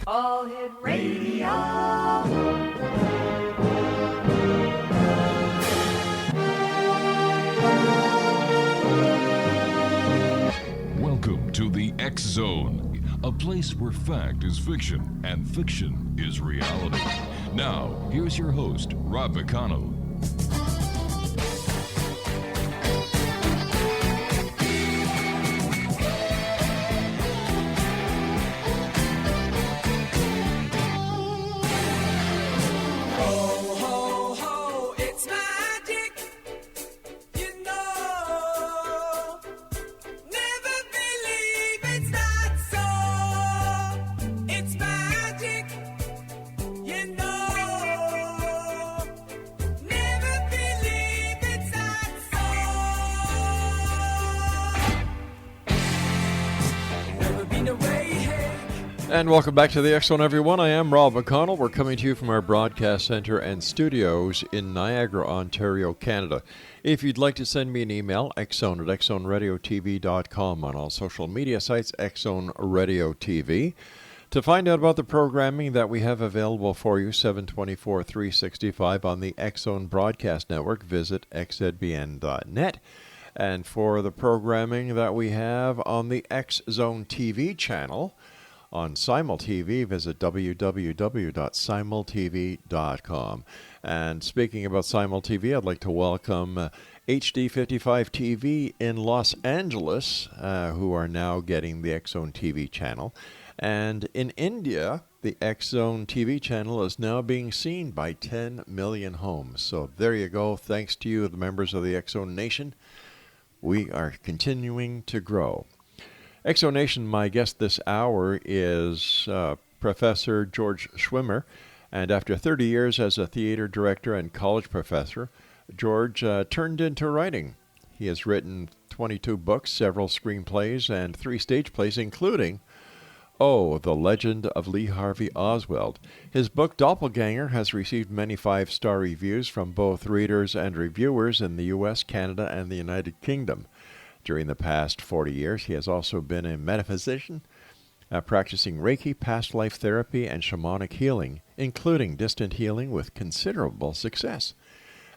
All Hit Radio. Welcome to the X Zone, a place where fact is fiction and fiction is reality. Now, here's your host, Rob McConnell. And welcome back to the X Zone, everyone. I am Rob McConnell. We're coming to you from our broadcast center and studios in Niagara, Ontario, Canada. If you'd like to send me an email, xzone at xzoneradiotv.com, on all social media sites, Xzone Radio TV. To find out about the programming that we have available for you 7/24/365 on the X Zone Broadcast Network, visit xzbn.net. And for the programming that we have on the X Zone TV channel, on Simul TV, visit www.simultv.com. And speaking about Simul TV, I'd like to welcome HD55 TV in Los Angeles, who are now getting the X Zone TV channel. And in India, the X Zone TV channel is now being seen by 10 million homes. So there you go. Thanks to you, the members of the X Zone Nation. We are continuing to grow. X Zone Nation, my guest this hour is Professor George SCHWIMMER, and after 30 years as a theater director and college professor, George turned into writing. He has written 22 books, several screenplays, and 3 stage plays, including The Legend of Lee Harvey Oswald. His book, Doppelganger, has received many 5-star reviews from both readers and reviewers in the U.S., Canada, and the United Kingdom. During the past 40 years, he has also been a metaphysician, practicing Reiki, past life therapy, and shamanic healing, including distant healing with considerable success.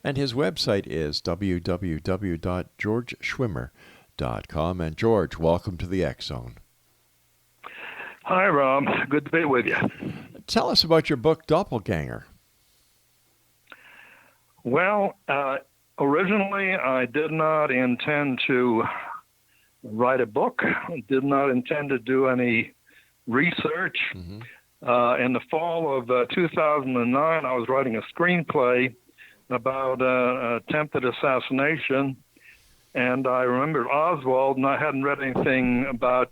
And his website is www.georgeschwimmer.com. And George, welcome to the X Zone. Hi, Rob. Good to be with you. Tell us about your book, Doppelganger. Well, originally, I did not intend to write a book. I did not intend to do any research. Mm-hmm. In the fall of 2009, I was writing a screenplay about attempted assassination, and I remembered Oswald, and I hadn't read anything about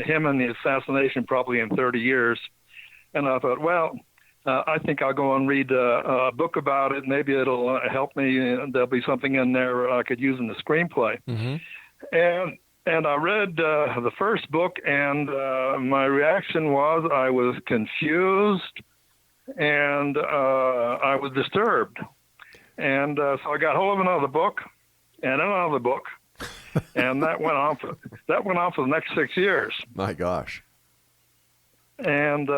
him and the assassination probably in 30 years. And I thought, well, I think I'll go and read a book about it. Maybe it'll help me. There'll be something in there I could use in the screenplay. Mm-hmm. And I read the first book, and my reaction was I was confused and I was disturbed. And so I got hold of another book and another book, and that went on for the next 6 years. My gosh. And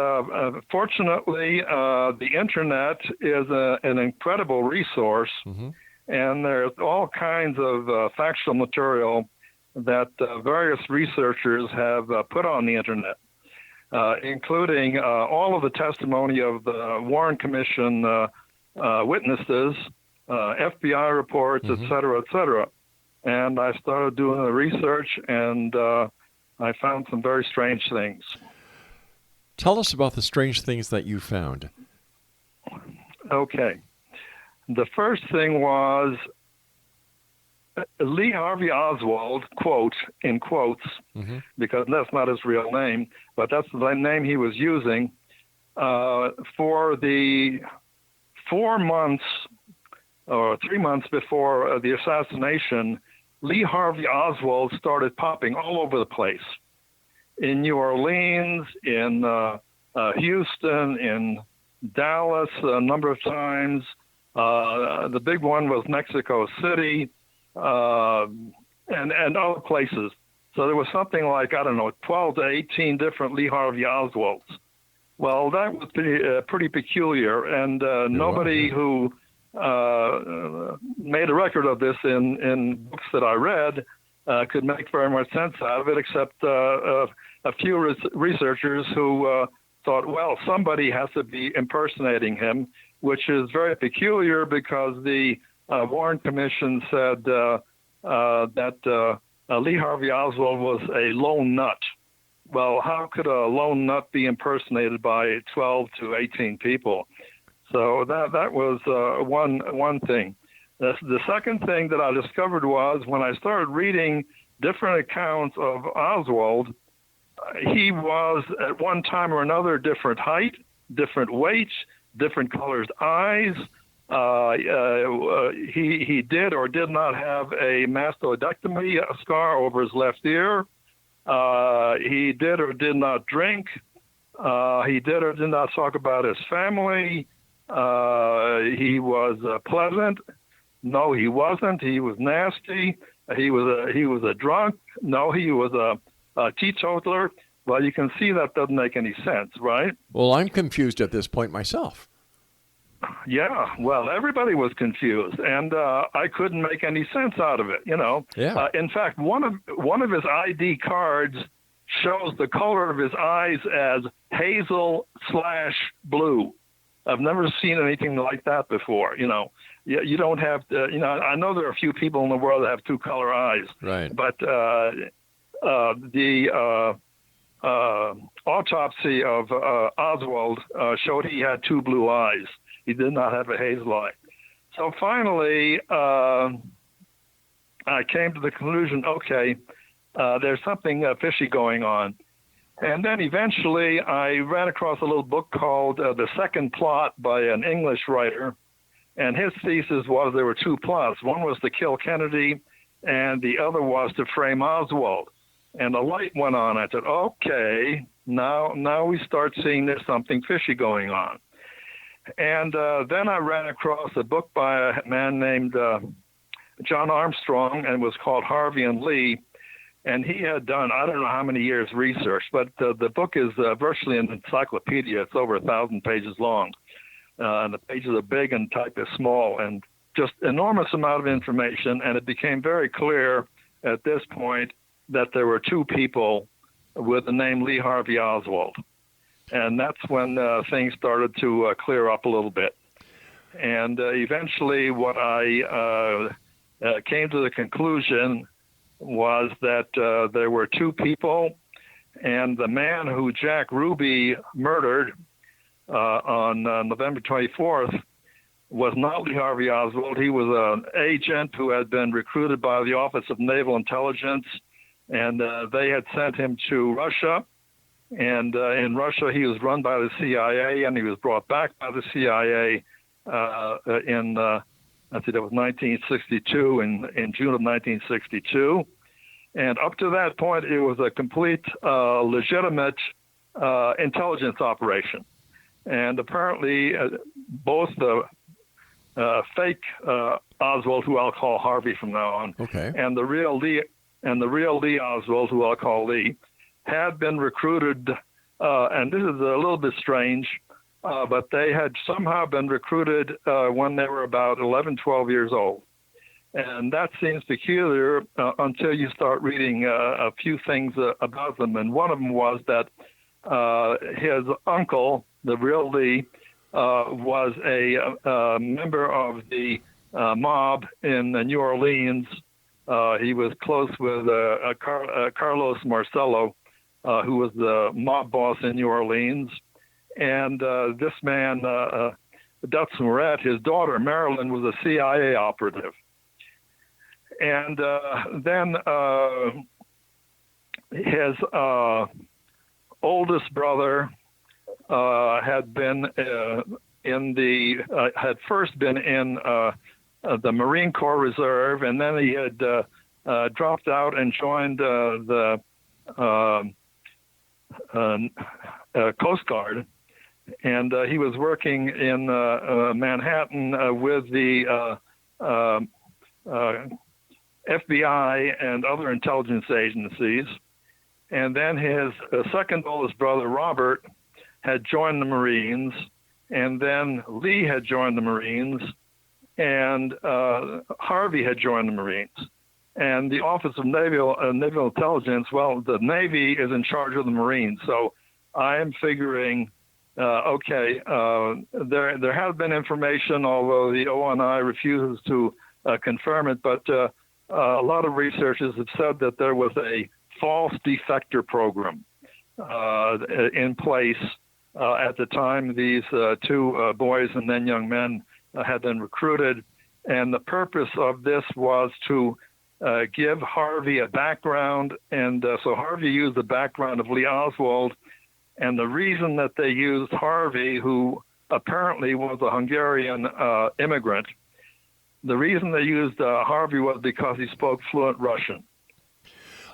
fortunately, the internet is an incredible resource, Mm-hmm. and there's all kinds of factual material that various researchers have put on the internet, including all of the testimony of the Warren Commission witnesses, FBI reports, Mm-hmm. et cetera, And I started doing the research, and I found some very strange things. Tell us about the strange things that you found. Okay. The first thing was Lee Harvey Oswald, quote, in quotes, Mm-hmm. because that's not his real name, but that's the name he was using, for the 4 months or 3 months before the assassination, Lee Harvey Oswald started popping all over the place. In New Orleans, in Houston, in Dallas a number of times. The big one was Mexico City, and other places. So there was something like, 12 to 18 different Lee Harvey Oswalds. Well, that was pretty peculiar, and nobody who made a record of this in books that I read could make very much sense out of it, except a few researchers who thought, well, somebody has to be impersonating him, which is very peculiar because the Warren Commission said that Lee Harvey Oswald was a lone nut. Well, how could a lone nut be impersonated by 12 to 18 people? So that was one thing. The second thing that I discovered was when I started reading different accounts of Oswald, he was at one time or another different height, different weights, different colored eyes. He did or did not have a mastodectomy, a scar over his left ear. He did or did not drink. He did or did not talk about his family. He was pleasant. No, he wasn't. He was nasty. He was a drunk. No, he was a teetotaler. Well, you can see that doesn't make any sense, right? Well, I'm confused at this point myself. Yeah, well, everybody was confused, and I couldn't make any sense out of it. Yeah. In fact, one of his ID cards shows the color of his eyes as hazel/blue. I've never seen anything like that before. You don't have to, I know there are a few people in the world that have two color eyes, right? But the autopsy of Oswald showed he had two blue eyes. He did not have a hazel eye. So finally, I came to the conclusion, okay, there's something fishy going on. And then eventually I ran across a little book called The Second Plot by an English writer. And his thesis was there were two plots. One was to kill Kennedy, and the other was to frame Oswald. And the light went on. I said, okay, now we start seeing there's something fishy going on. And then I ran across a book by a man named John Armstrong, and it was called Harvey and Lee. And he had done, I don't know how many years research, but the book is virtually an encyclopedia. It's over 1,000 pages long. And the pages are big and type is small, and just enormous amount of information. And it became very clear at this point that there were two people with the name Lee Harvey Oswald. And that's when things started to clear up a little bit. And eventually what I came to the conclusion was that there were two people, and the man who Jack Ruby murdered on November 24th was not Lee Harvey Oswald. He was an agent who had been recruited by the Office of Naval Intelligence, and they had sent him to Russia. And in Russia, he was run by the CIA, and he was brought back by the CIA in, I think it was 1962, in June of 1962. And up to that point, it was a complete legitimate intelligence operation. And apparently, both the fake Oswald, who I'll call Harvey from now on, okay, and the real Lee Oswald, who I'll call Lee, had been recruited, and this is a little bit strange, but they had somehow been recruited when they were about 11, 12 years old. And that seems peculiar until you start reading a few things about them. And one of them was that his uncle, the real Lee, was a member of the mob in New Orleans. He was close with Carlos Marcello, who was the mob boss in New Orleans. And this man, Dutz Moret, his daughter, Marilyn, was a CIA operative. And then his oldest brother had been had first been in the Marine Corps Reserve, and then he had dropped out and joined the Coast Guard, and he was working in Manhattan with the FBI and other intelligence agencies. And then his second oldest brother, Robert, had joined the Marines. And then Lee had joined the Marines. And Harvey had joined the Marines. And the Office of Naval Intelligence, well, the Navy is in charge of the Marines. So I am figuring, there has been information, although the ONI refuses to confirm it, but a lot of researchers have said that there was a false defector program in place at the time these two boys and then young men had been recruited. And the purpose of this was to give Harvey a background. And so Harvey used the background of Lee Oswald. And the reason that they used Harvey, who apparently was a Hungarian immigrant, the reason they used Harvey was because he spoke fluent Russian.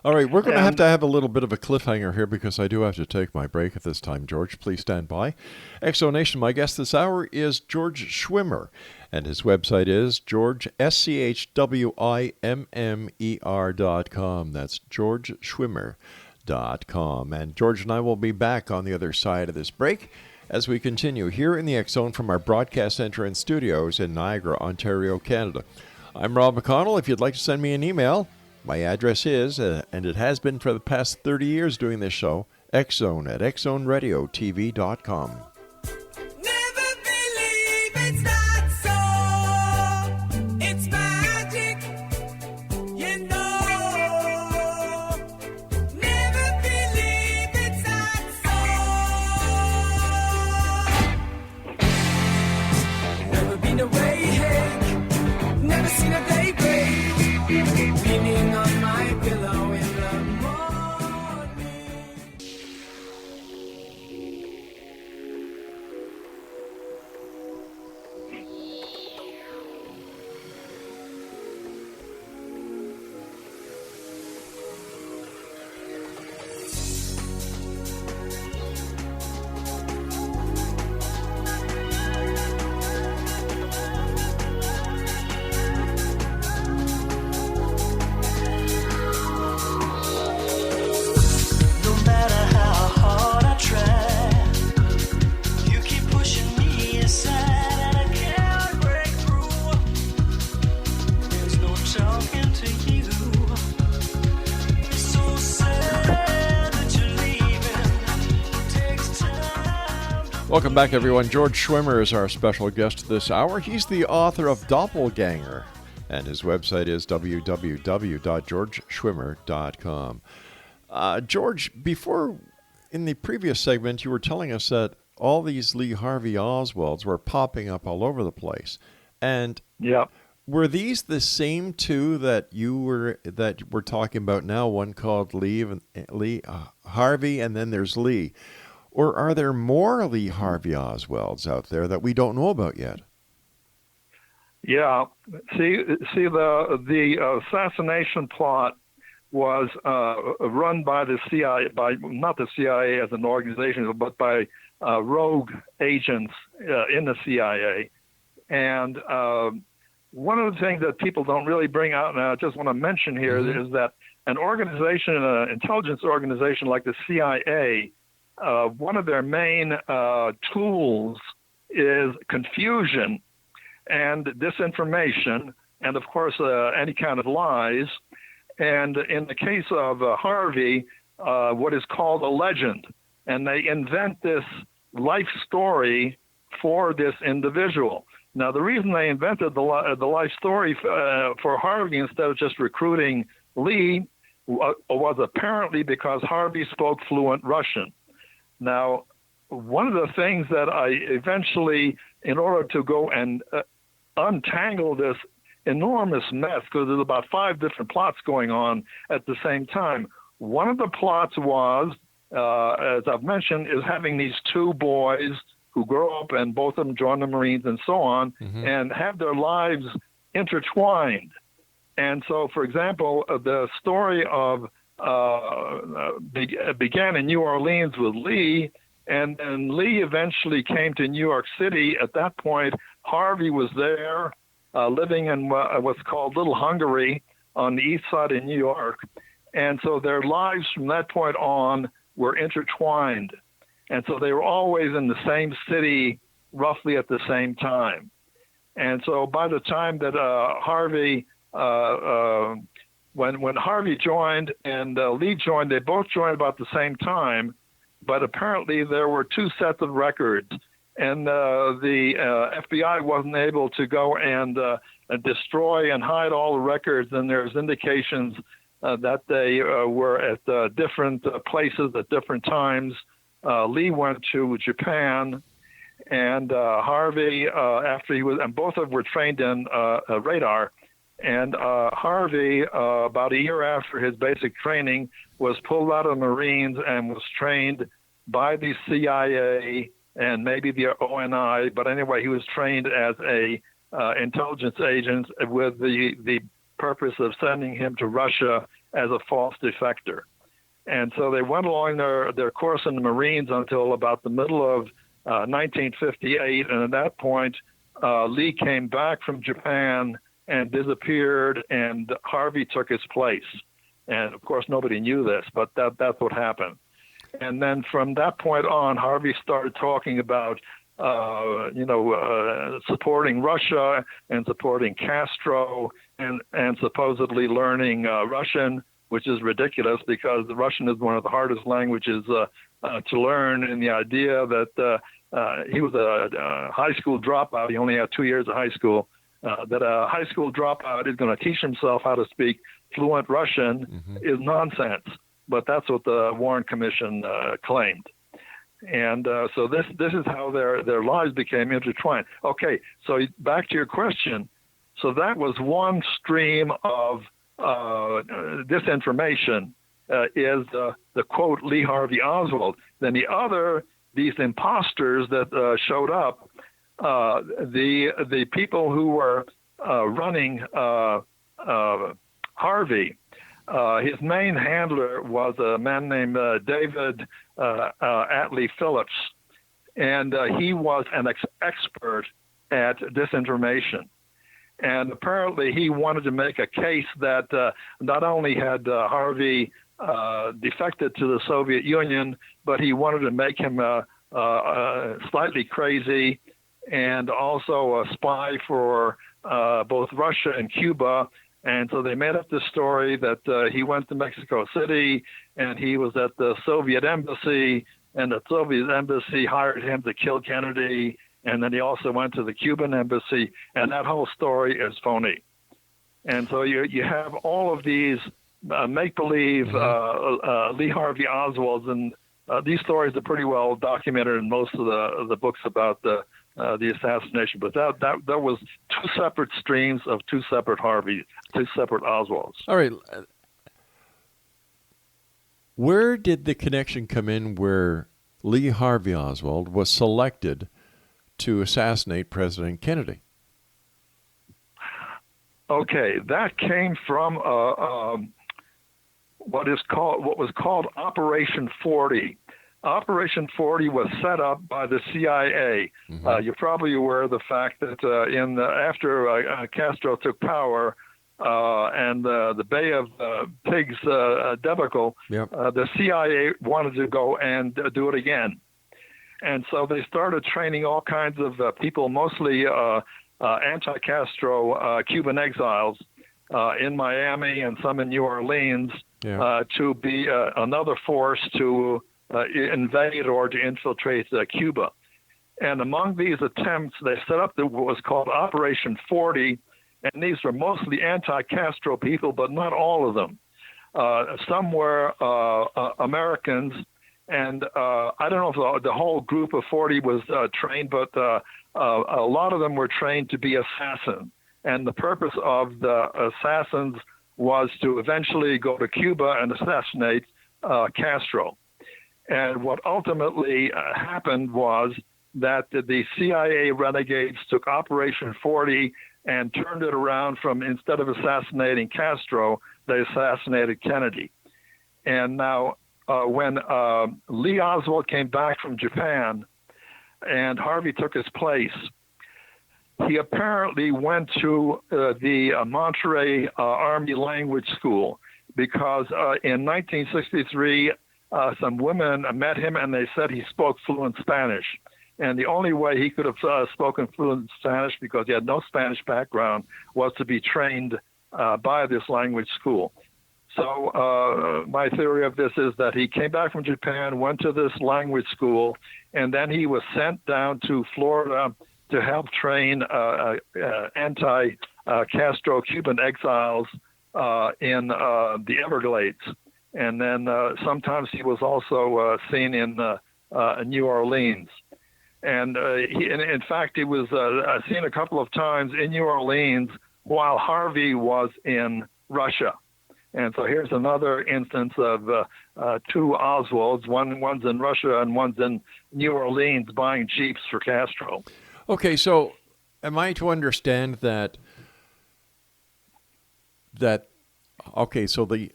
All right, we're going to have a little bit of a cliffhanger here because I do have to take my break at this time, George. Please stand by. Exonation, my guest this hour is George Schwimmer, and his website is SCHWIMMER.com. That's GeorgeSchwimmer.com. And George and I will be back on the other side of this break as we continue here in the X Zone from our broadcast center and studios in Niagara, Ontario, Canada. I'm Rob McConnell. If you'd like to send me an email, my address is, and it has been for the past 30 years doing this show, xzone at xzoneradiotv.com. Never believe it's not so. It's magic, you know. Never believe it's not so. Never been away, hey. Never seen a day break. Leaning on my pillow in the morning. Welcome back, everyone. George Schwimmer is our special guest this hour. He's the author of Doppelganger, and his website is www.georgeschwimmer.com. George, before, in the previous segment, you were telling us that all these Lee Harvey Oswalds were popping up all over the place. And Yeah. were these the same two that we're talking about now? One called Harvey, and then there's Lee. Or are there more Lee Harvey Oswalds out there that we don't know about yet? Yeah. See, the assassination plot was run by the CIA, by not the CIA as an organization, but by rogue agents in the CIA. And one of the things that people don't really bring out, and I just want to mention here, is that an organization, an intelligence organization like the CIA, one of their main tools is confusion and disinformation, and of course any kind of lies. And in the case of Harvey, what is called a legend, and they invent this life story for this individual. Now, the reason they invented the life story for Harvey instead of just recruiting Lee was apparently because Harvey spoke fluent Russian. Now, one of the things that I eventually, in order to go and untangle this enormous mess, because there's about 5 different plots going on at the same time, one of the plots was, as I've mentioned, is having these 2 boys who grow up and both of them join the Marines and so on, and have their lives intertwined. And so, for example, the story of began in New Orleans with Lee, and Lee eventually came to New York City. At that point, Harvey was there, living in what's called Little Hungary, on the east side of New York. And so their lives from that point on were intertwined. And so they were always in the same city roughly at the same time. And so by the time that Harvey, when Harvey joined and Lee joined, they both joined about the same time, but apparently there were two sets of records. And the FBI wasn't able to go and destroy and hide all the records, and there's indications that they were at different places at different times. Lee went to Japan, and Harvey, after he was, and both of them were trained in radar. And Harvey, about a year after his basic training, was pulled out of the Marines and was trained by the CIA and maybe the ONI. But anyway, he was trained as a intelligence agent with the purpose of sending him to Russia as a false defector. And so they went along their course in the Marines until about the middle of 1958. And at that point, Lee came back from Japan and disappeared, and Harvey took his place. And of course, nobody knew this, but that's what happened. And then from that point on, Harvey started talking about, supporting Russia and supporting Castro and supposedly learning Russian, which is ridiculous because the Russian is one of the hardest languages to learn. And the idea that he was a high school dropout, he only had 2 years of high school, that a high school dropout is going to teach himself how to speak fluent Russian is nonsense. But that's what the Warren Commission claimed. And so this is how their lives became intertwined. Okay, so back to your question. So that was one stream of disinformation, is the quote Lee Harvey Oswald. Then the other, these imposters that showed up, the people who were running Harvey, his main handler was a man named David Atlee Phillips, and he was an expert at disinformation. And apparently he wanted to make a case that not only had Harvey defected to the Soviet Union, but he wanted to make him slightly crazy and also a spy for both Russia and Cuba. And so they made up this story that he went to Mexico City and he was at the Soviet embassy, and the Soviet embassy hired him to kill Kennedy. And then he also went to the Cuban embassy, and that whole story is phony. And so you have all of these make-believe Lee Harvey Oswalds, and these stories are pretty well documented in most of the books about the assassination. But that was two separate streams of two separate Harveys, two separate Oswalds. All right. Where did the connection come in where Lee Harvey Oswald was selected to assassinate President Kennedy? Okay, that came from what was called Operation 40. Operation 40 was set up by the CIA. You're probably aware of the fact that after Castro took power and the Bay of Pigs debacle, the CIA wanted to go and do it again. And so they started training all kinds of people, mostly anti-Castro Cuban exiles in Miami and some in New Orleans to be another force to invade or to infiltrate Cuba. And among these attempts, they set up what was called Operation 40, and these were mostly anti-Castro people, but not all of them. Some were Americans, and I don't know if the whole group of 40 was trained, but a lot of them were trained to be assassins. And the purpose of the assassins was to eventually go to Cuba and assassinate Castro. And what ultimately happened was that the CIA renegades took Operation 40 and turned it around from, instead of assassinating Castro, they assassinated Kennedy. And now when Lee Oswald came back from Japan and Harvey took his place, he apparently went to the Monterey Army Language School because in 1963, some women met him and they said he spoke fluent Spanish. And the only way he could have spoken fluent Spanish, because he had no Spanish background, was to be trained by this language school. So my theory of this is that he came back from Japan, went to this language school, and then he was sent down to Florida to help train anti-Castro Cuban exiles in the Everglades. And then sometimes he was also seen in New Orleans. And in fact, he was seen a couple of times in New Orleans while Harvey was in Russia. And so here's another instance of two Oswalds. One's in Russia and one's in New Orleans buying Jeeps for Castro. Okay, so am I to understand that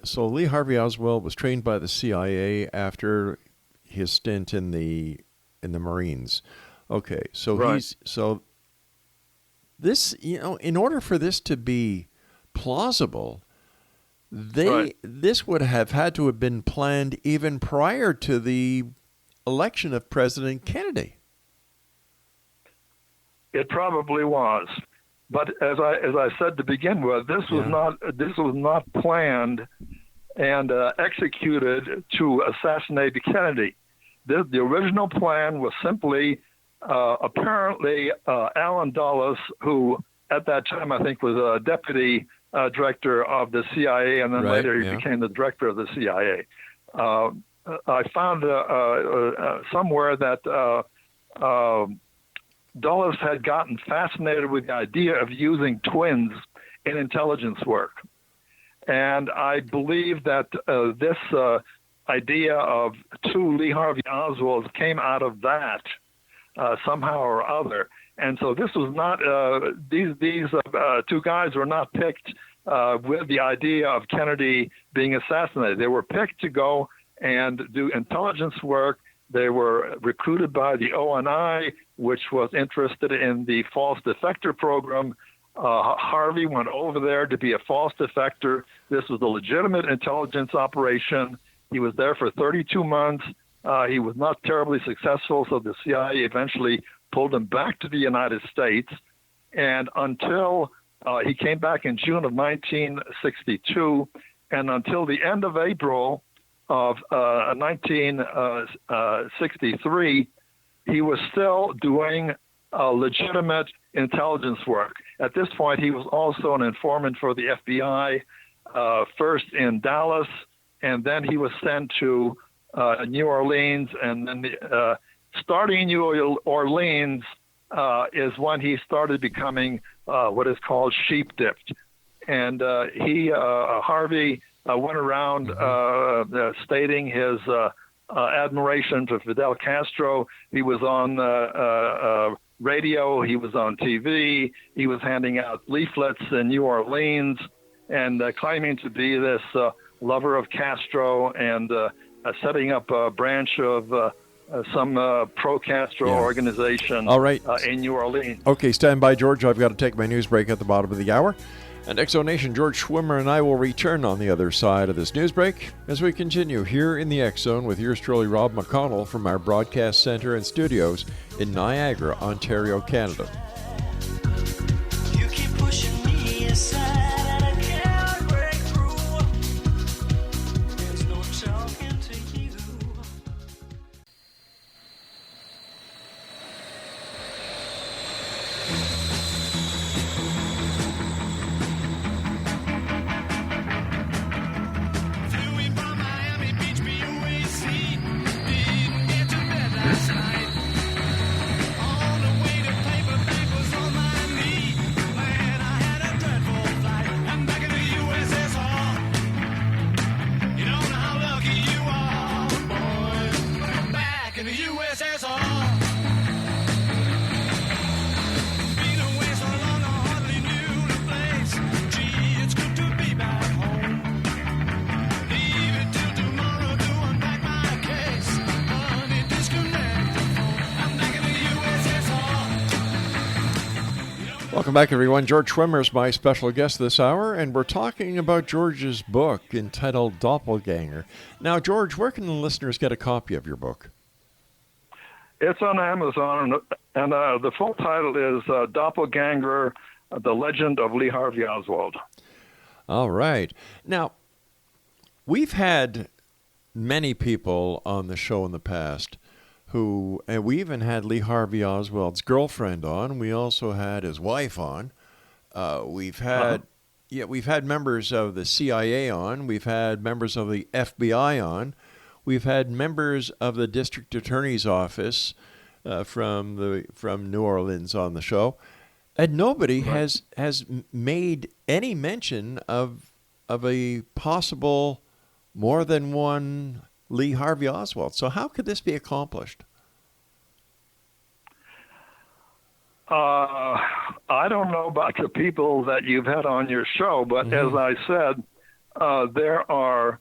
so Lee Harvey Oswald was trained by the CIA after his stint in the Marines. Okay, so right. This, in order for this to be plausible, this would have had to have been planned even prior to the election of President Kennedy. It probably was, but as I said to begin with, this was not planned and executed to assassinate Kennedy. The original plan was simply apparently Allen Dulles, who at that time I think was a deputy director of the CIA, and then later he became the director of the CIA. I found somewhere that Dulles had gotten fascinated with the idea of using twins in intelligence work. And I believe that this idea of two Lee Harvey Oswalds came out of that somehow or other. And so this was not, these two guys were not picked with the idea of Kennedy being assassinated. They were picked to go and do intelligence work. They were recruited by the ONI, which was interested in the false defector program. Harvey went over there to be a false defector. This was a legitimate intelligence operation. He was there for 32 months. He was not terribly successful, so the CIA eventually pulled him back to the United States. And until he came back in June of 1962, and until the end of April of 1963, he was still doing legitimate intelligence work. At this point, he was also an informant for the FBI, first in Dallas, and then he was sent to New Orleans, and then starting in New Orleans is when he started becoming what is called sheep-dipped. And Harvey went around stating his admiration for Fidel Castro. He was on radio, he was on TV, he was handing out leaflets in New Orleans and claiming to be this lover of Castro and setting up a branch of some pro-Castro organization in New Orleans. Okay, stand by, George. I've got to take my news break at the bottom of the hour. And Exonation, George Schwimmer and I will return on the other side of this news break as we continue here in the X Zone with yours truly, Rob McConnell, from our broadcast center and studios in Niagara, Ontario, Canada. You keep pushing me aside. On the way to paper bag was on my knee. And I had a dreadful flight. Welcome back, everyone. George Schwimmer is my special guest this hour, and we're talking about George's book entitled Doppelganger. Now, George, where can the listeners get a copy of your book? It's on Amazon, and the full title is Doppelganger, The Legend of Lee Harvey Oswald. All right. Now, we've had many people on the show in the past and we even had Lee Harvey Oswald's girlfriend on. We also had his wife on. We've had members of the CIA on. We've had members of the FBI on. We've had members of the district attorney's office from New Orleans on the show, and nobody has made any mention of a possible more than one Lee Harvey Oswald. So how could this be accomplished? I don't know about the people that you've had on your show, but as I said, there are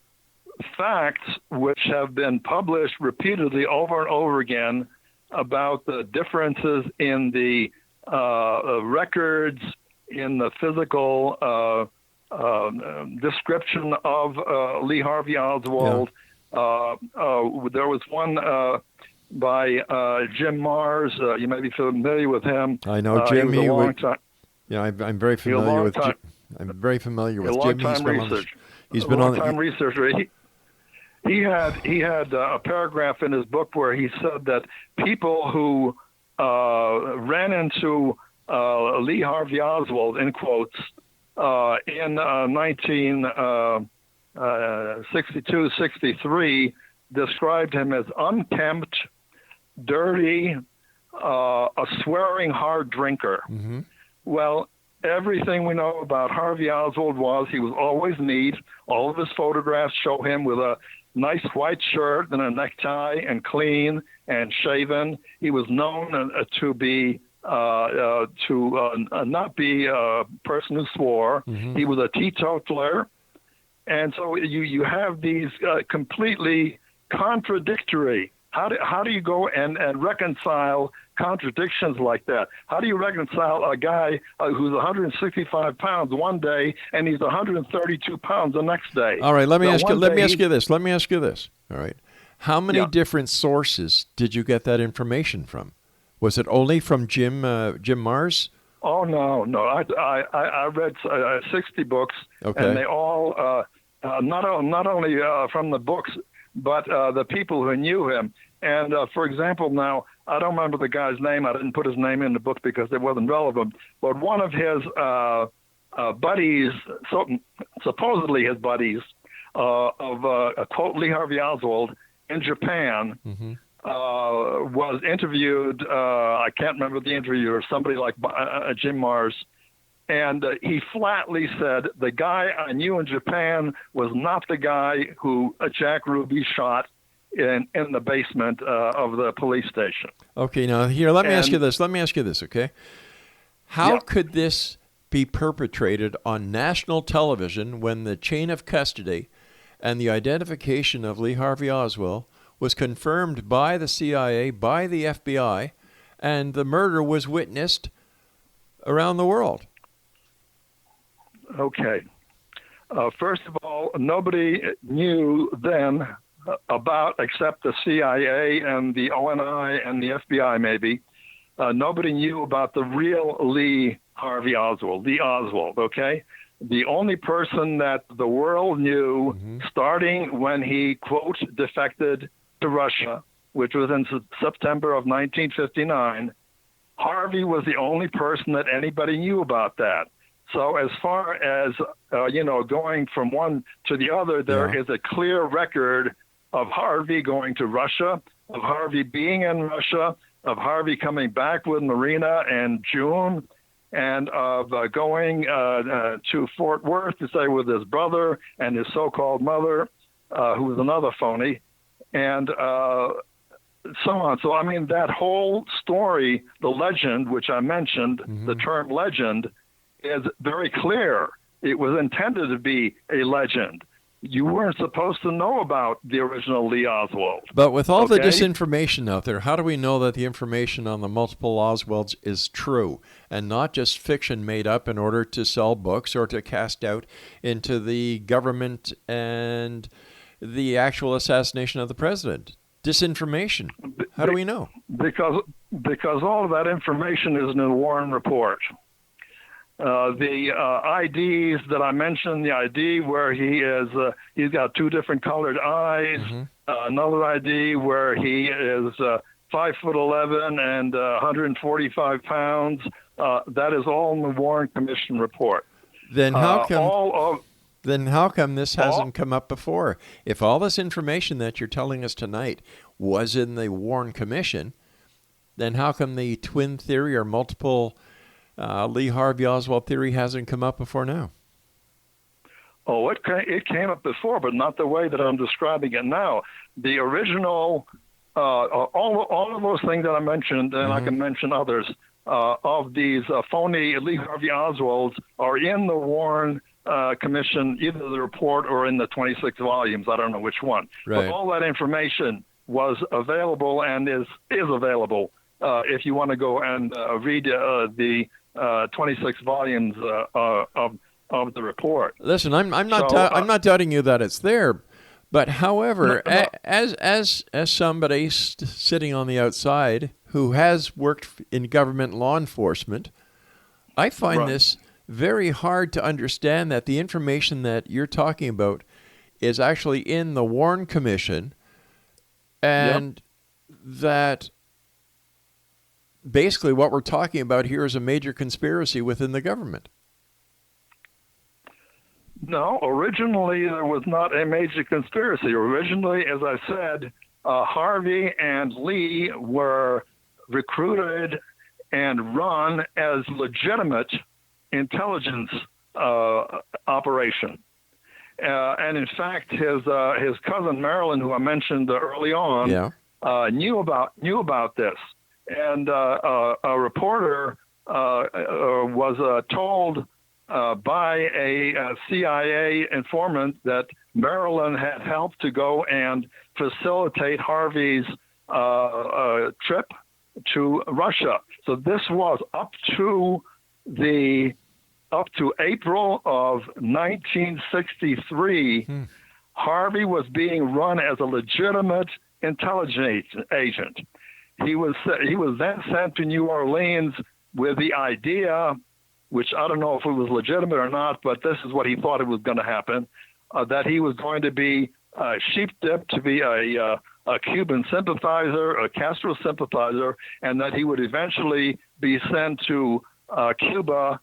facts which have been published repeatedly over and over again about the differences in the records, in the physical description of Lee Harvey Oswald. Yeah. There was one by Jim Mars. You may be familiar with him. I know Jim. He was a long time. Yeah, I'm very familiar with Jim. I'm very familiar with Jim. He's been on long-time researcher. He had a paragraph in his book where he said that people who ran into Lee Harvey Oswald, in quotes, in 1962, 63, described him as unkempt, dirty, a swearing hard drinker. Mm-hmm. Well, everything we know about Harvey Oswald he was always neat. All of his photographs show him with a nice white shirt and a necktie and clean and shaven. He was known to be not be a person who swore. Mm-hmm. He was a teetotaler. And so you have these completely contradictory. How do you go and reconcile contradictions like that? How do you reconcile a guy who's 165 pounds one day and he's 132 pounds the next day? All right, let me ask you this. All right. How many different sources did you get that information from? Was it only from Jim Mars? Oh, no. I read 60 books, and they all, not only from the books, but the people who knew him. And, for example, now, I don't remember the guy's name. I didn't put his name in the book because it wasn't relevant. But one of his buddies, supposedly his buddies, quote, Lee Harvey Oswald in Japan, mm-hmm. Was interviewed. I can't remember the interviewer, somebody like Jim Mars. And he flatly said, the guy I knew in Japan was not the guy who Jack Ruby shot in the basement of the police station. Okay, now here, let me ask you this, okay? How could this be perpetrated on national television when the chain of custody and the identification of Lee Harvey Oswald was confirmed by the CIA, by the FBI, and the murder was witnessed around the world? Okay. First of all, nobody knew then except the CIA and the ONI and the FBI maybe, nobody knew about the real Lee Harvey Oswald, the Oswald, okay? The only person that the world knew, mm-hmm. starting when he, quote, defected to Russia, which was in September of 1959, Harvey was the only person that anybody knew about that. So as far as, going from one to the other, there is a clear record of Harvey going to Russia, of Harvey being in Russia, of Harvey coming back with Marina in June, and of going to Fort Worth to stay with his brother and his so-called mother, who was another phony, and so on. So, I mean, that whole story, the legend, which I mentioned, mm-hmm. the term legend, is very clear. It was intended to be a legend. You weren't supposed to know about the original Lee Oswald. But with all the Okay? disinformation out there, how do we know that the information on the multiple Oswalds is true and not just fiction made up in order to sell books or to cast doubt into the government and the actual assassination of the president? Disinformation. How do we know? Because all of that information is in the Warren report. The IDs that I mentioned, the ID where he's got two different colored eyes, another ID where he is 5'11" and 145 pounds. That is all in the Warren Commission report. Then how come this hasn't come up before? If all this information that you're telling us tonight was in the Warren Commission, then how come the twin theory or multiple Lee Harvey Oswald theory hasn't come up before now? Oh, it came up before, but not the way that I'm describing it now. The original, all of those things that I mentioned, and I can mention others, of these phony Lee Harvey Oswalds are in the Warren Commission, either the report or in the 26 volumes. I don't know which one. Right. But all that information was available and is available if you want to go and read the 26 volumes of the report. Listen, I'm not doubting you that it's there, but however, as somebody sitting on the outside who has worked in government law enforcement, I find this very hard to understand that the information that you're talking about is actually in the Warren Commission, and that basically what we're talking about here is a major conspiracy within the government. No, originally there was not a major conspiracy. Originally, as I said, Harvey and Lee were recruited and run as legitimate intelligence operation. And in fact, his cousin Marilyn, who I mentioned early on, knew about this. And a reporter was told by a CIA informant that Marilyn had helped to go and facilitate Harvey's trip to Russia. So this was up to April of 1963. Harvey was being run as a legitimate intelligence agent. He was then sent to New Orleans with the idea, which I don't know if it was legitimate or not, but this is what he thought it was going to happen, that he was going to be sheep-dipped to be a Cuban sympathizer, a Castro sympathizer, and that he would eventually be sent to Cuba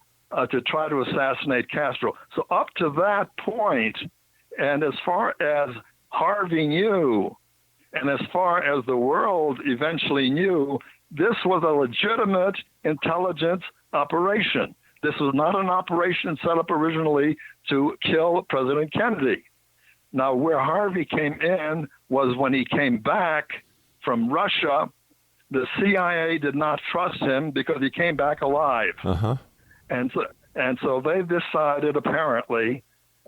to try to assassinate Castro. So up to that point, and as far as Harvey knew, and as far as the world eventually knew, this was a legitimate intelligence operation. This was not an operation set up originally to kill President Kennedy. Now, where Harvey came in was when he came back from Russia, the CIA did not trust him because he came back alive. And so they decided, apparently,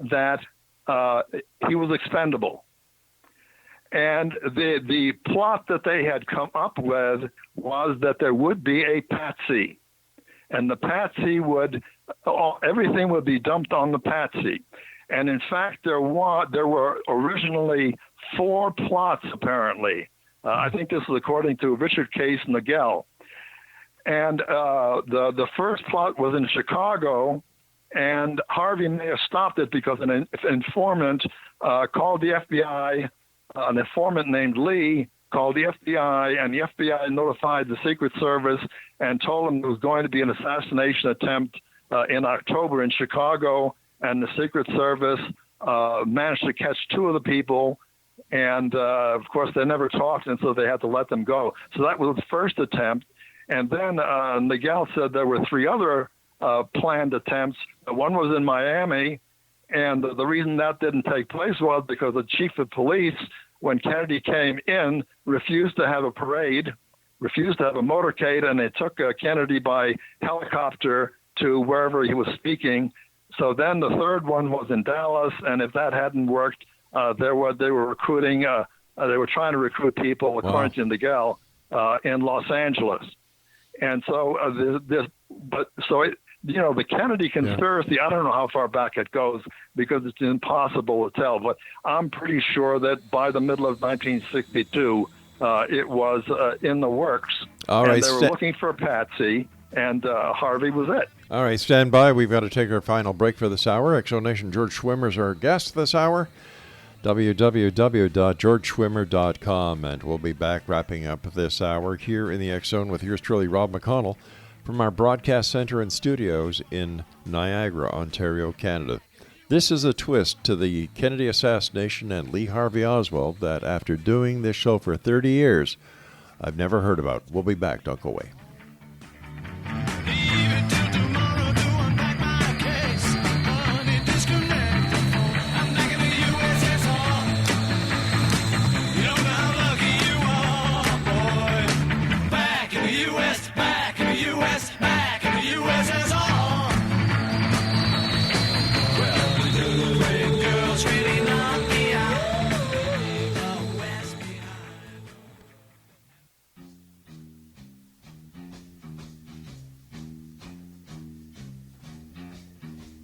that he was expendable. And the plot that they had come up with was that there would be a patsy. And the patsy everything would be dumped on the patsy. And in fact, there were originally 4 plots, apparently. I think this is according to Richard Case Nagel. And the first plot was in Chicago, and Harvey may have stopped it because an informant called the FBI, an informant named Lee called the FBI, and the FBI notified the Secret Service and told them there was going to be an assassination attempt in October in Chicago, and the Secret Service managed to catch 2 of the people, and of course they never talked, and so they had to let them go. So that was the first attempt. And then Nagel said there were 3 other planned attempts. One was in Miami, and the reason that didn't take place was because the chief of police, when Kennedy came in, refused to have a parade, refused to have a motorcade, and they took Kennedy by helicopter to wherever he was speaking. So then the third one was in Dallas, and if that hadn't worked, they were recruiting. They were trying to recruit people, according to Miguel, in Los Angeles. And so the Kennedy conspiracy, I don't know how far back it goes because it's impossible to tell, but I'm pretty sure that by the middle of 1962, it was in the works. All right, and they were looking for Patsy, and Harvey was it. All right, stand by. We've got to take our final break for this hour. Exonation George Schwimmer is our guest this hour. www.georgeschwimmer.com, and we'll be back wrapping up this hour here in the X Zone with yours truly, Rob McConnell, from our broadcast center and studios in Niagara, Ontario, Canada. This is a twist to the Kennedy assassination and Lee Harvey Oswald that, after doing this show for 30 years, I've never heard about. We'll be back. Don't go away.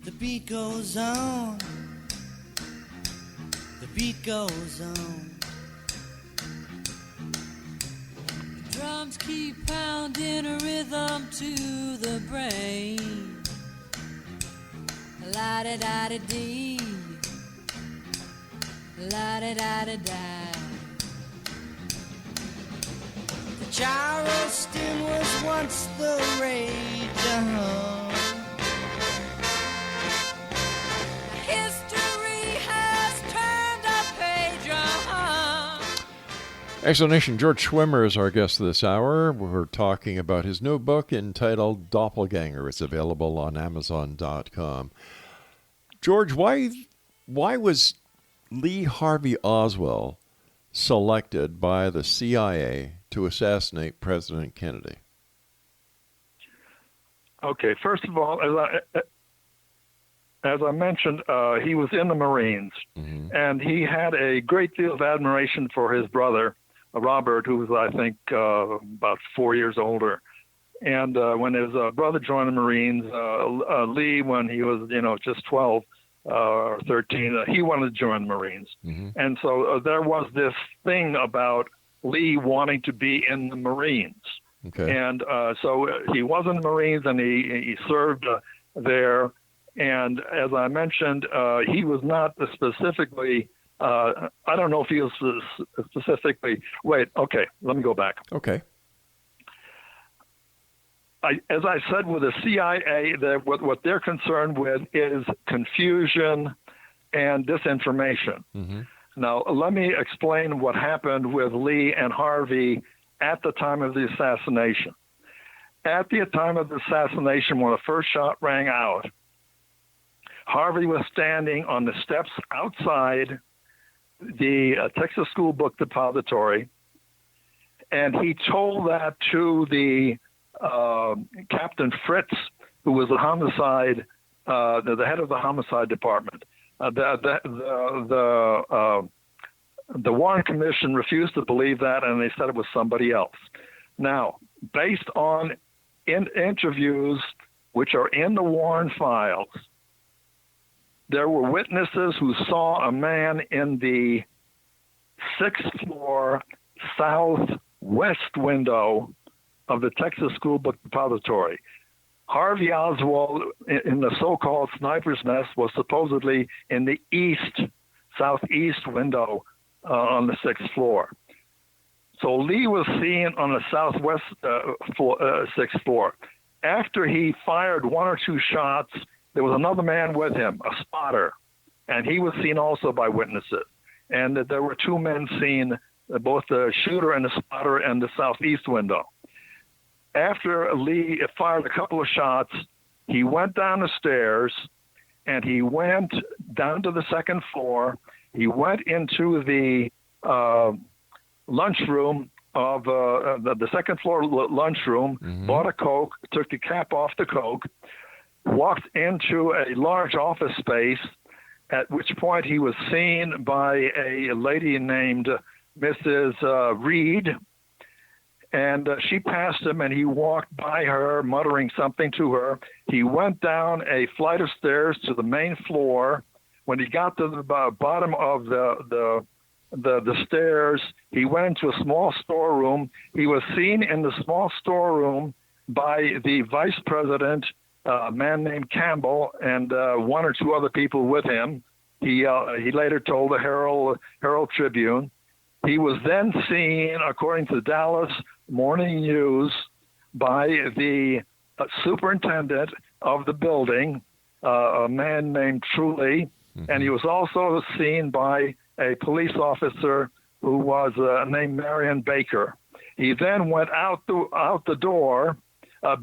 The beat goes on. The beat goes on. The drums keep pounding a rhythm to the brain. La-da-da-da-dee. La-da-da-da-da. The Charleston was once the rage, Exonation George Schwimmer is our guest this hour. We're talking about his new book entitled Doppelganger. It's available on Amazon.com. George, why was Lee Harvey Oswald selected by the CIA to assassinate President Kennedy? Okay, first of all, as I mentioned, he was in the Marines, and he had a great deal of admiration for his brother, Robert, who was, I think, about 4 years older. And when his brother joined the Marines, Lee, when he was, just 12 or 13, he wanted to join the Marines. And so there was this thing about Lee wanting to be in the Marines. Okay. And so he was in the Marines, and he served there. And as I mentioned, he was not specifically... I don't know if he was specifically... Wait, okay, let me go back. Okay. As I said, with the CIA, what they're concerned with is confusion and disinformation. Now, let me explain what happened with Lee and Harvey at the time of the assassination. At the time of the assassination, when the first shot rang out, Harvey was standing on the steps outside the Texas School Book Depository, and he told that to the Captain Fritz, who was the homicide, the head of the homicide department. The Warren Commission refused to believe that, and they said it was somebody else. Now, based on interviews which are in the Warren files, there were witnesses who saw a man in the 6th floor southwest window of the Texas School Book Depository. Harvey Oswald, in the so-called sniper's nest, was supposedly in the southeast window on the 6th floor. So Lee was seen on the southwest 6th floor. After he fired one or two shots, there was another man with him, a spotter, and he was seen also by witnesses. And there were two men seen, both the shooter and the spotter, in the southeast window. After Lee fired a couple of shots, he went down the stairs, and he went down to the 2nd floor. He went into the lunchroom of the 2nd floor lunchroom, bought a Coke, took the cap off the Coke, walked into a large office space, at which point he was seen by a lady named Mrs. Reed, and she passed him, and he walked by her, muttering something to her. He went down a flight of stairs to the main floor. When he got to the bottom of the stairs, he went into a small storeroom. He was seen in the small storeroom by the vice president, a man named Campbell, and one or two other people with him. He later told the Herald Tribune. He was then seen, according to the Dallas Morning News, by the superintendent of the building, a man named Truly, and he was also seen by a police officer who was named Marion Baker. He then went out the door.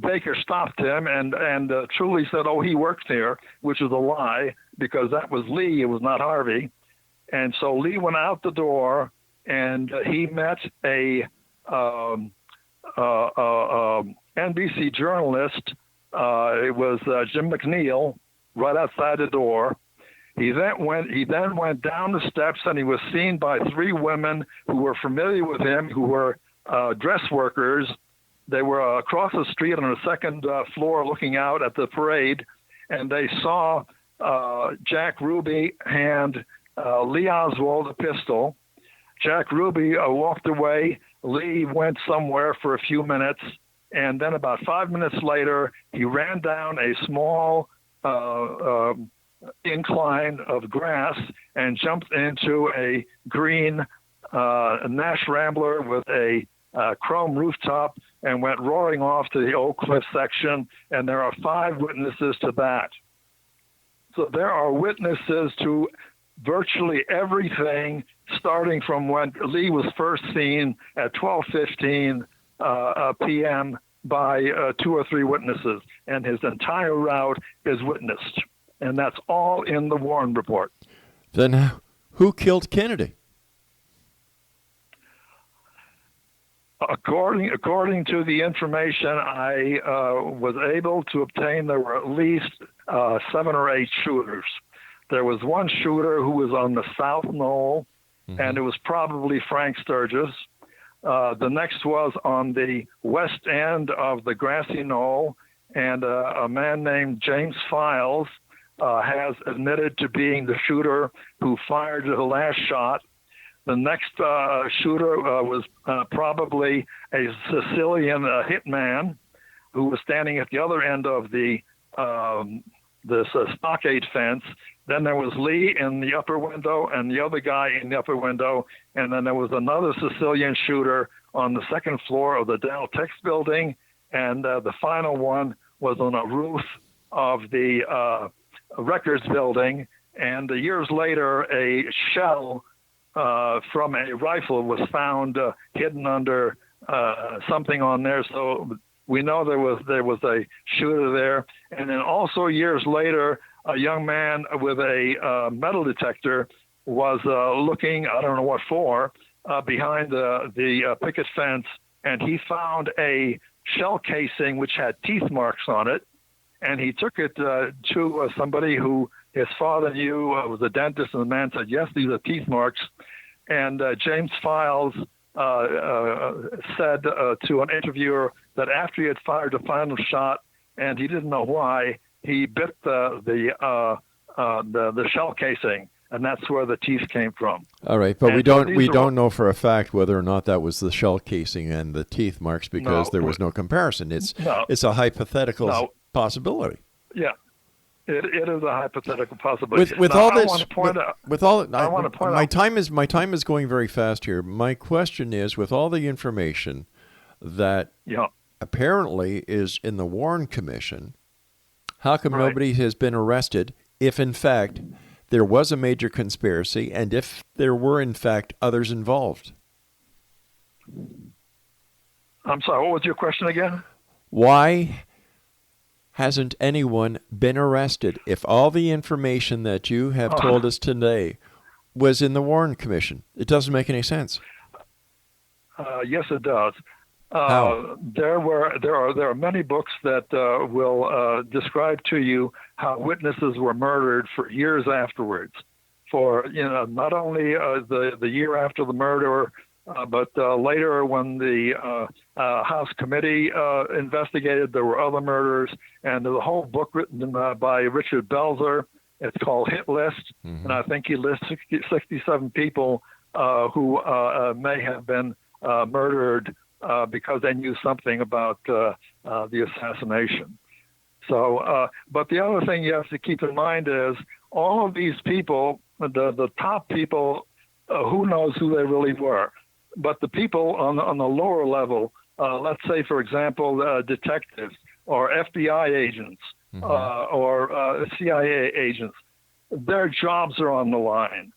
Baker stopped him, and Truly said, "Oh, he works here," which was a lie, because that was Lee. It was not Harvey. And so Lee went out the door, and he met a NBC journalist. It was Jim McConnell, right outside the door. He then went down the steps, and he was seen by three women who were familiar with him, who were dress workers. They were across the street on the second floor looking out at the parade, and they saw Jack Ruby hand Lee Oswald a pistol. Jack Ruby walked away. Lee went somewhere for a few minutes, and then about 5 minutes later, he ran down a small incline of grass and jumped into a green Nash Rambler with a chrome rooftop and went roaring off to the Oak Cliff section, and there are 5 witnesses to that. So there are witnesses to virtually everything, starting from when Lee was first seen at 12:15 p.m. by 2 or 3 witnesses, and his entire route is witnessed. And that's all in the Warren report. Then who killed Kennedy? According to the information I was able to obtain, there were at least 7 or 8 shooters. There was one shooter who was on the South Knoll, and it was probably Frank Sturgis. The next was on the west end of the Grassy Knoll, and a man named James Files has admitted to being the shooter who fired the last shot. The next shooter was probably a Sicilian hitman who was standing at the other end of this stockade fence. Then there was Lee in the upper window and the other guy in the upper window. And then there was another Sicilian shooter on the second floor of the Dow Tex building. And the final one was on a roof of the records building. And years later, a shell from a rifle was found hidden under something on there. So we know there was a shooter there. And then also years later, a young man with a metal detector was looking, I don't know what for, behind the picket fence, and he found a shell casing which had teeth marks on it, and he took it to somebody who his father knew was a dentist, and the man said, "Yes, these are teeth marks." And James Files said to an interviewer that after he had fired the final shot, and he didn't know why, he bit the shell casing, and that's where the teeth came from. All right, but we don't know for a fact whether or not that was the shell casing and the teeth marks, because there was no comparison. It's a hypothetical possibility. Yeah, it is a hypothetical possibility. With now, all this, I want to point out. My time is going very fast here. My question is, with all the information that apparently is in the Warren Commission, how come nobody has been arrested if, in fact, there was a major conspiracy and if there were, in fact, others involved? I'm sorry, what was your question again? Why hasn't anyone been arrested if all the information that you have told us today was in the Warren Commission? It doesn't make any sense. Yes, it does. There are many books that will describe to you how witnesses were murdered for years afterwards. For not only the year after the murder, but later when the House committee investigated, there were other murders, and there's a whole book written by Richard Belzer. It's called Hit List, and I think he lists 67 people who may have been murdered because they knew something about the assassination. So, but the other thing you have to keep in mind is all of these people, the top people, who knows who they really were. But the people on the lower level, let's say, for example, detectives or FBI agents or CIA agents, their jobs are on the line.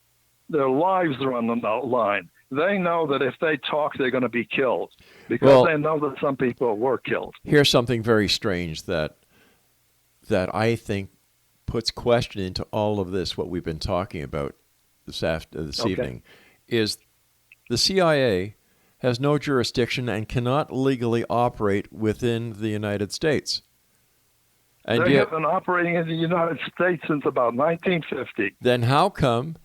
Their lives are on the line. They know that if they talk, they're going to be killed because they know that some people were killed. Here's something very strange that I think puts question into all of this, what we've been talking about this evening, is the CIA has no jurisdiction and cannot legally operate within the United States. And they have been operating in the United States since about 1950. Then how come,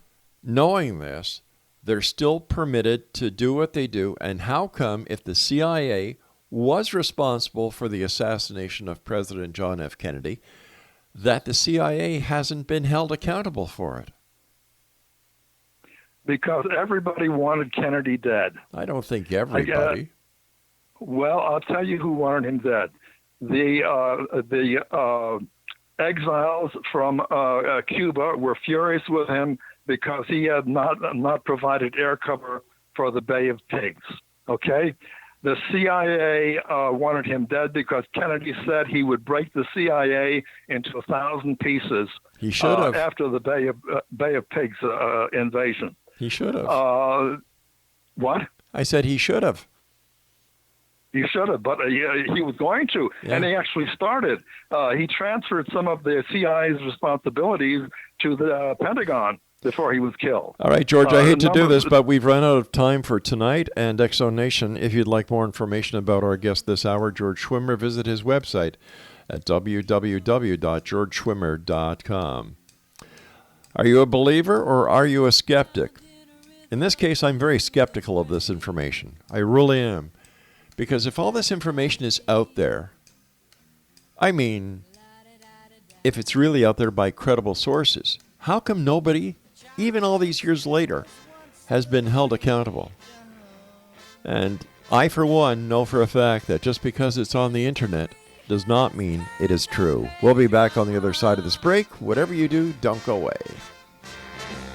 knowing this, they're still permitted to do what they do? And how come, if the CIA was responsible for the assassination of President John F. Kennedy, that the CIA hasn't been held accountable for it? Because everybody wanted Kennedy dead. I don't think everybody. Well, I'll tell you who wanted him dead. The exiles from Cuba were furious with him because he had not provided air cover for the Bay of Pigs. Okay? The CIA wanted him dead because Kennedy said he would break the CIA into 1,000 pieces. He should have. After the Bay of Pigs invasion. He should have. What? I said he should have. He should have, but he was going to, and he actually started. He transferred some of the CIA's responsibilities to the Pentagon before he was killed. All right, George, I hate to do this, but we've run out of time for tonight and Exo Nation. If you'd like more information about our guest this hour, George Schwimmer, visit his website at www.georgeschwimmer.com. Are you a believer or are you a skeptic? In this case, I'm very skeptical of this information. I really am. Because if all this information is out there, I mean, if it's really out there by credible sources, how come nobody, even all these years later, has been held accountable? And I, for one, know for a fact that just because it's on the internet does not mean it is true. We'll be back on the other side of this break. Whatever you do, don't go away.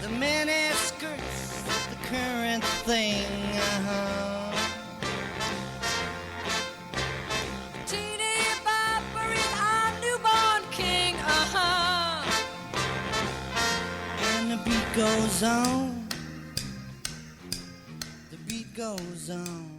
The mini skirts, the current thing. Teeny bopper is our newborn king. And the beat goes on. The beat goes on.